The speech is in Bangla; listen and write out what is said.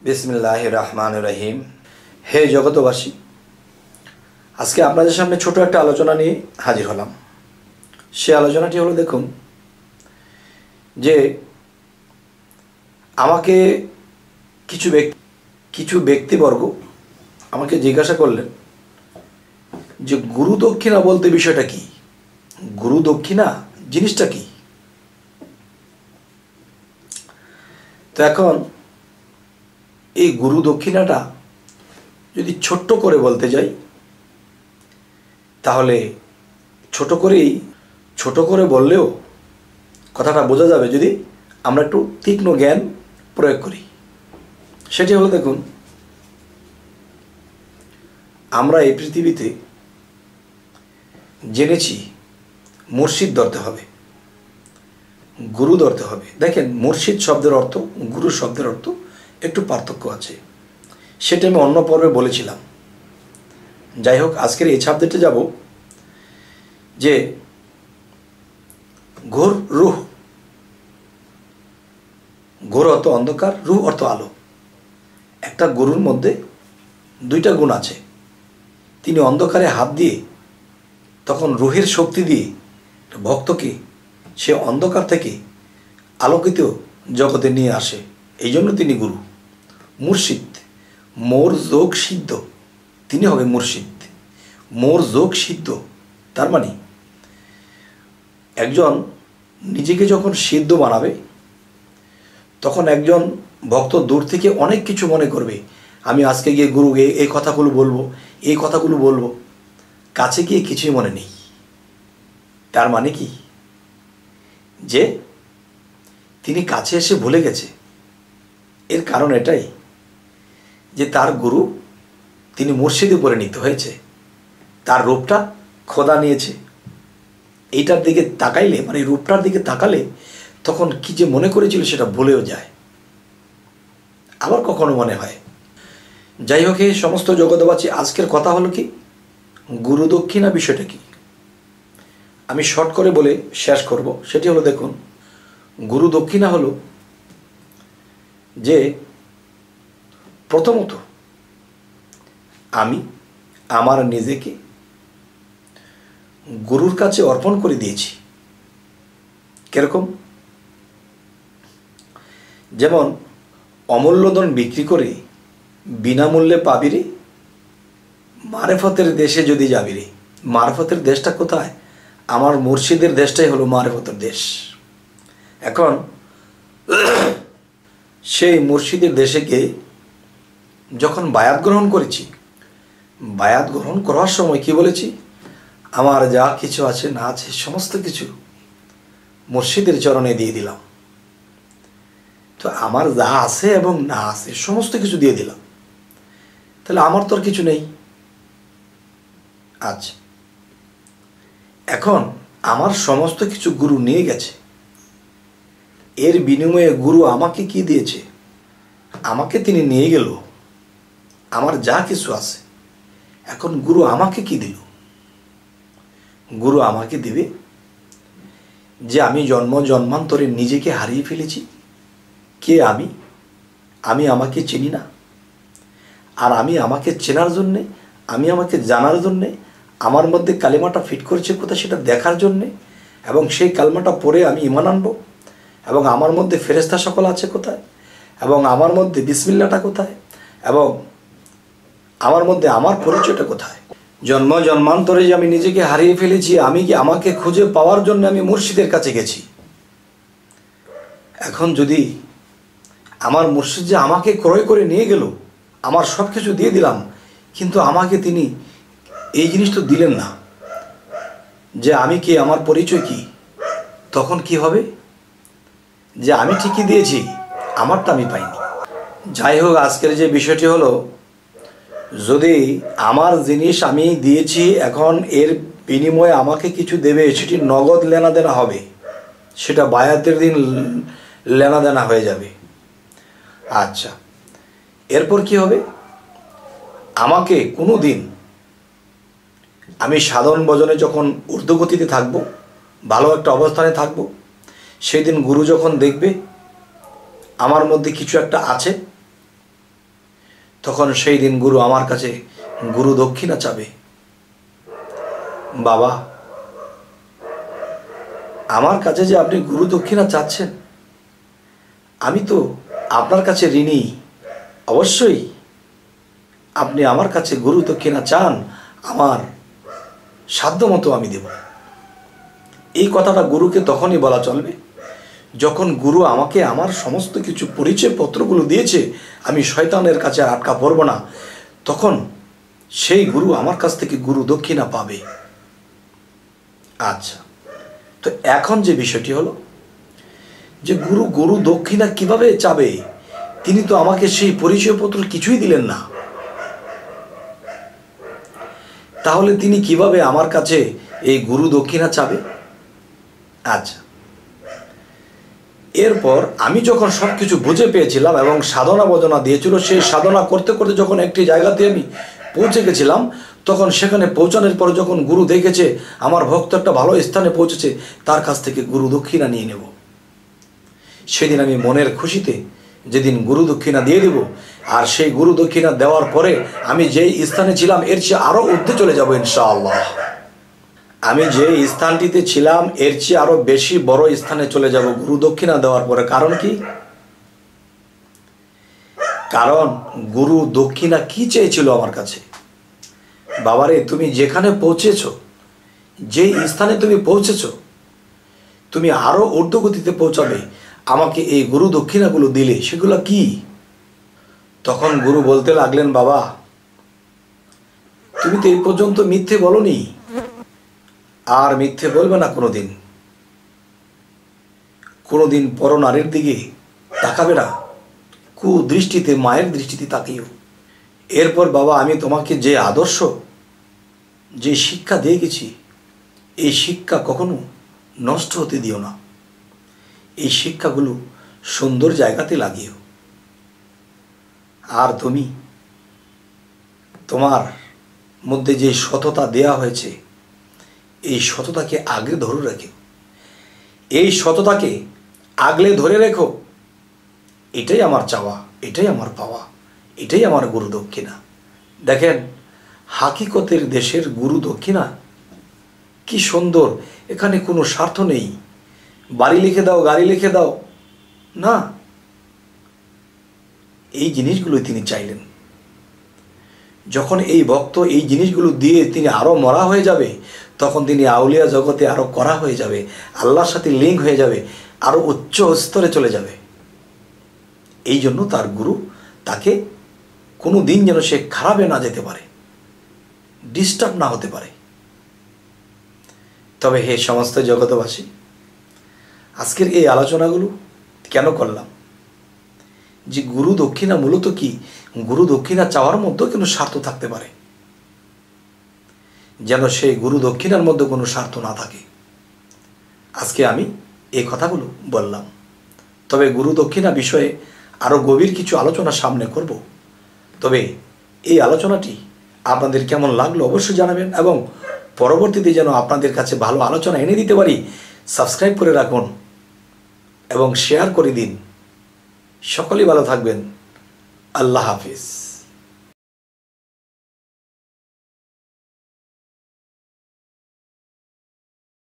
বিসমিল্লাহির রহমানির রহিম। হে জগতবাসী, আজকে আপনাদের সামনে ছোট একটা আলোচনা নিয়ে হাজির হলাম। সে আলোচনাটি হলো, দেখুন যে আমাকে কিছু ব্যক্তিবর্গ আমাকে জিজ্ঞাসা করলেন যে গুরু দক্ষিণা বলতে বিষয়টা কি, গুরু দক্ষিণা জিনিসটা কি। তো এখন এই গুরু দক্ষিণাটা যদি ছোট্ট করে বলতে যাই, তাহলে ছোট করে বললেও কথাটা বোঝা যাবে যদি আমরা একটু তীক্ষ্ণ জ্ঞান প্রয়োগ করি। সেটি হলো, দেখুন আমরা এই পৃথিবীতে জেনেছি মুর্শিদ ধরতে হবে, গুরু ধরতে হবে। দেখেন, মুর্শিদ শব্দের অর্থ, গুরু শব্দের অর্থ একটু পার্থক্য আছে, সেটা আমি অন্য পর্বে বলেছিলাম। যাই হোক, আজকের এই সাবজেক্টে যাব যে ঘোর রুহ, ঘোর অর্থ অন্ধকার, রুহ অর্থ আলো। একটা গুরুর মধ্যে দুইটা গুণ আছে। তিনি অন্ধকারে হাত দিয়ে তখন রুহের শক্তি দিয়ে ভক্তকে সে অন্ধকার থেকে আলোকিত জগতে নিয়ে আসে, এই জন্য তিনি গুরু। মুর্শিদ, মোর যোগ সিদ্ধ, তিনি হবে মুর্শিদ। মোর যোগ সিদ্ধ তার মানে একজন নিজেকে যখন সিদ্ধ বানাবে, তখন একজন ভক্ত দূর থেকে অনেক কিছু মনে করবে, আমি আজকে গিয়ে গুরুকে এই কথাগুলো বলবো, কাছে গিয়ে কিছুই মনে নেই। তার মানে কি, যে তিনি কাছে এসে ভুলে গেছে। এর কারণ এটাই যে তার গুরু তিনি মুর্শিদে পরিণত হয়েছে, তার রূপটা খোদা নিয়েছে। এইটার দিকে তাকাইলে, মানে রূপটার দিকে তাকালে তখন কি যে মনে করেছিল সেটা ভুলেও যায়, আবার কখনো মনে হয়। যাই হোক, এই সমস্ত জগৎবাসী, আজকের কথা হলো কি, গুরু দক্ষিণা বিষয়টা কি আমি শর্ট করে বলে শেষ করব। সেটি হলো, দেখুন গুরু দক্ষিণা হলো যে প্রথমত আমি আমার নিজেকে গুরুর কাছে অর্পণ করে দিয়েছি। কিরকম? যেমন অমূল্যধন বিক্রি করে বিনামূল্যে পাবি রে, মারেফতের দেশে যদি যাবি রে। মারেফতের দেশটা কোথায়? আমার মুর্শিদের দেশটাই হলো মারেফতের দেশ। এখন সেই মুর্শিদের দেশে গিয়ে যখন বায়াত গ্রহণ করেছি, বায়াত গ্রহণ করার সময় কি বলেছি? আমার যা কিছু আছে না আছে সমস্ত কিছু মুর্শিদের চরণে দিয়ে দিলাম। তো আমার যা আছে এবং না আছে সমস্ত কিছু দিয়ে দিলাম, তাহলে আমার তো আর কিছু নেই। আচ্ছা, এখন আমার সমস্ত কিছু গুরু নিয়ে গেছে, এর বিনিময়ে গুরু আমাকে কি দিয়েছে? আমাকে তিনি নিয়ে গেল, আমার যা কিছু আছে। এখন গুরু আমাকে কি দিল? গুরু আমাকে দিবে যে আমি জন্মান্তরে নিজেকে হারিয়ে ফেলেছি। কে আমি? আমি আমাকে চিনি না। আর আমি আমাকে চেনার জন্যে, আমি আমাকে জানার জন্যে আমার মধ্যে কালিমাটা ফিট করেছে কোথায় সেটা দেখার জন্যে, এবং সেই কালিমাটা পড়ে আমি ঈমান আনবো, এবং আমার মধ্যে ফেরেশতা সকল আছে কোথায়, এবং আমার মধ্যে বিসমিল্লাহটা কোথায়, এবং আমার মধ্যে আমার পরিচয়টা কোথায়। জন্মান্তরে যে আমি নিজেকে হারিয়ে ফেলেছি, আমি কি আমাকে খুঁজে পাওয়ার জন্য আমি মুর্শিদের কাছে গেছি। এখন যদি আমার মুর্শিদ যে আমাকে ক্রয় করে নিয়ে গেল, আমার সব কিছু দিয়ে দিলাম, কিন্তু আমাকে তিনি এই জিনিস তো দিলেন না যে আমি কে, আমার পরিচয় কি, তখন কি হবে? যে আমি ঠিকই দিয়েছি, আমারটা আমি পাইনি। যাই হোক, আজকের যে বিষয়টি হলো, যদি আমার জিনিস আমি দিয়েছি, এখন এর বিনিময়ে আমাকে কিছু দেবে, সেটি নগদ লেনাদেনা হবে, সেটা বায়াতের দিন লেনাদেনা হয়ে যাবে। আচ্ছা, এরপর কি হবে? আমাকে কোনো দিন আমি সাধারণ ভজনে যখন ঊর্ধ্বগতিতে থাকব, ভালো একটা অবস্থানে থাকব, সেই দিন গুরু যখন দেখবে আমার মধ্যে কিছু একটা আছে, তখন সেই দিন গুরু আমার কাছে গুরু দক্ষিণা চাবে। বাবা, আমার কাছে যে আপনি গুরু দক্ষিণা চাচ্ছেন, আমি তো আপনার কাছে ঋণী। অবশ্যই আপনি আমার কাছে গুরু দক্ষিণা চান, আমার সাধ্যমতো আমি দেব। এই কথাটা গুরুকে তখনই বলা চলবে যখন গুরু আমাকে আমার সমস্ত কিছু পরিচয়পত্রগুলো দিয়েছে, আমি শয়তানের কাছে আর আটকা পড়ব না, তখন সেই গুরু আমার কাছ থেকে গুরু দক্ষিণা পাবে। আচ্ছা, তো এখন যে বিষয়টি হলো যে গুরু দক্ষিণা কিভাবে চাবে? তিনি তো আমাকে সেই পরিচয়পত্র কিছুই দিলেন না, তাহলে তিনি কিভাবে আমার কাছে এই গুরু দক্ষিণা চাবে? আচ্ছা, এরপর আমি যখন সব কিছু বুঝে পেয়েছিলাম এবং সাধনা বদনা দিয়েছিল, সেই সাধনা করতে করতে যখন একটি জায়গাতে আমি পৌঁছে গেছিলাম, তখন সেখানে পৌঁছানোর পর যখন গুরু দেখেছে আমার ভক্ত একটা ভালো স্থানে পৌঁছেছে, তার কাছ থেকে গুরু দক্ষিণা নিয়ে নেব। সেদিন আমি মনের খুশিতে যেদিন গুরু দক্ষিণা দিয়ে দেব, আর সেই গুরু দক্ষিণা দেওয়ার পরে আমি যেই স্থানে ছিলাম এর চেয়ে আরও ঊর্ধ্বে চলে যাব ইনশাআল্লাহ। আমি যে স্থানটিতে ছিলাম এর চেয়ে আরো বেশি বড় স্থানে চলে যাব গুরু দক্ষিণা দেওয়ার পরে। কারণ কি? কারণ গুরু দক্ষিণা কি চেয়েছিল আমার কাছে? বাবারে, তুমি যেখানে পৌঁছেছ, যে স্থানে তুমি পৌঁছেছ, তুমি আরো ঊর্ধ্বগতিতে পৌঁছাবে আমাকে এই গুরু দক্ষিণাগুলো দিলে। সেগুলো কি? তখন গুরু বলতে লাগলেন, বাবা, তুমি তো এই পর্যন্ত মিথ্যে বলনি, আর মিথ্যে বলবে না কোনোদিন। কোনোদিন পরনারীর দিকে তাকাবে না, কুদৃষ্টিতে মায়ের দৃষ্টিতে তাকিও। এরপর বাবা, আমি তোমাকে যে আদর্শ, যে শিক্ষা দিয়ে গেছি, এই শিক্ষা কখনো নষ্ট হতে দিও না। এই শিক্ষাগুলো সুন্দর জায়গাতে লাগিও। আর তুমি তোমার মধ্যে যে সততা দেয়া হয়েছে, এই সততাকে আগলে ধরে রেখো। এই সততাকে আগলে ধরে রেখো। এটাই আমার চাওয়া, এটাই আমার পাওয়া, এটাই আমার গুরু দক্ষিণা। দেখেন, হাকিকতের দেশের গুরু দক্ষিণা কি সুন্দর। এখানে কোনো স্বার্থ নেই, বাড়ি লিখে দাও, গাড়ি লিখে দাও, না। এই জিনিসগুলোই তিনি চাইলেন। যখন এই ভক্ত এই জিনিসগুলো দিয়ে তিনি আরো মরা হয়ে যাবে, তখন তিনি আউলিয়া জগতে আরো করা হয়ে যাবে, আল্লাহর সাথে লিঙ্ক হয়ে যাবে, আরো উচ্চ স্তরে চলে যাবে। এই জন্য তার গুরু তাকে কোনো দিন যেন সে খারাপে না যেতে পারে, ডিস্টার্ব না হতে পারে। তবে হে সমস্ত জগতবাসী, আজকের এই আলোচনাগুলো কেন করলাম? যে গুরু দক্ষিণা মূলত কি? গুরু দক্ষিণা চাওয়ার মধ্যেও কোনো স্বার্থ থাকতে পারে, যেন সেই গুরু দক্ষিণার মধ্যে কোনো স্বার্থ না থাকে। আজকে আমি এই কথাগুলো বললাম। তবে গুরু দক্ষিণা বিষয়ে আরও গভীর কিছু আলোচনা সামনে করব। তবে এই আলোচনাটি আপনাদের কেমন লাগলো অবশ্যই জানাবেন, এবং পরবর্তীতে যেন আপনাদের কাছে ভালো আলোচনা এনে দিতে পারি, সাবস্ক্রাইব করে রাখুন এবং শেয়ার করে দিন। সকলেই ভালো থাকবেন। আল্লাহ হাফিজ।